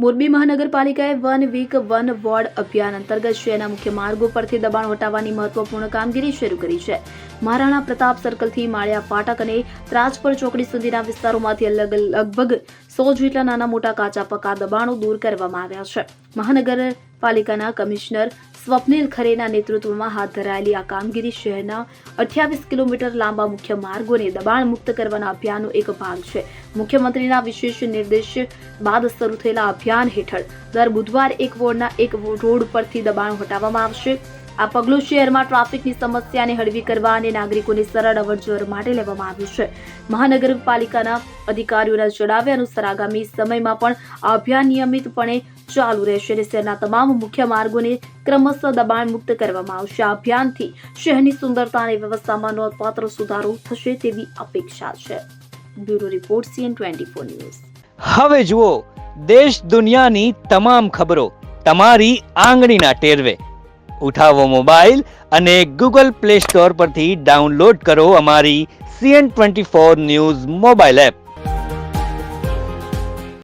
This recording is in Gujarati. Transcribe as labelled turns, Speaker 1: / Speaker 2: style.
Speaker 1: મોરબી મહાનગરપાલિકાએ વન વીક વન વોર્ડ અભિયાન અંતર્ગત શહેરના મુખ્ય માર્ગો પરથી દબાણ હટાવવાની મહત્વપૂર્ણ કામગીરી શરૂ કરી છે. મહારાણા પ્રતાપ સર્કલથી માળિયા ફાટક અને ત્રાજપર ચોકડી સુધીના વિસ્તારોમાંથી લગભગ 100 જેટલા નાના મોટા કાચા પાકા દબાણો દૂર કરવામાં આવ્યા છે. મહાનગરપાલિકાના કમિશનર સ્વપ્નિલ ખરેના નેતૃત્વમાં હાથ ધરાયેલી આ કામગીરી શહેરના 28 કિલોમીટર લાંબા મુખ્ય માર્ગોને દબાણ મુક્ત કરવાના અભિયાનનો એક ભાગ છે. મુખ્યમંત્રીના વિશેષ નિર્દેશ બાદ શરૂ થયેલા અભિયાન હેઠળ દર બુધવારે એક વોર્ડના એક રોડ પરથી દબાણ હટાવવામાં આવશે. આ પગલું શહેરમાં ટ્રાફિકની સમસ્યાને હળવી કરવા અને નાગરિકોની સરળ અવરજવર માટે લેવામાં આવ્યું છે. મહાનગરપાલિકાના અધિકારીઓના જણાવ્યા અનુસાર આગામી સમયમાં પણ આ અભિયાન નિયમિતપણે ચાલુ રહેશે અને શહેરના તમામ મુખ્ય માર્ગોને ક્રમશઃ દબાણ મુક્ત કરવામાં આવશે. આ અભિયાનથી શહેરની સુંદરતા અને વ્યવસ્થામાં નોંધપાત્ર સુધારો થશે તેવી અપેક્ષા છે. Bureau report CN24 news.
Speaker 2: હવે જુઓ દેશ દુનિયાની તમામ ખબરો તમારી આંગળીના ટેરવે. ઉઠાવો મોબાઈલ અને Google Play Store પરથી ડાઉનલોડ કરો અમારી CN24 ન્યૂઝ મોબાઈલ એપ.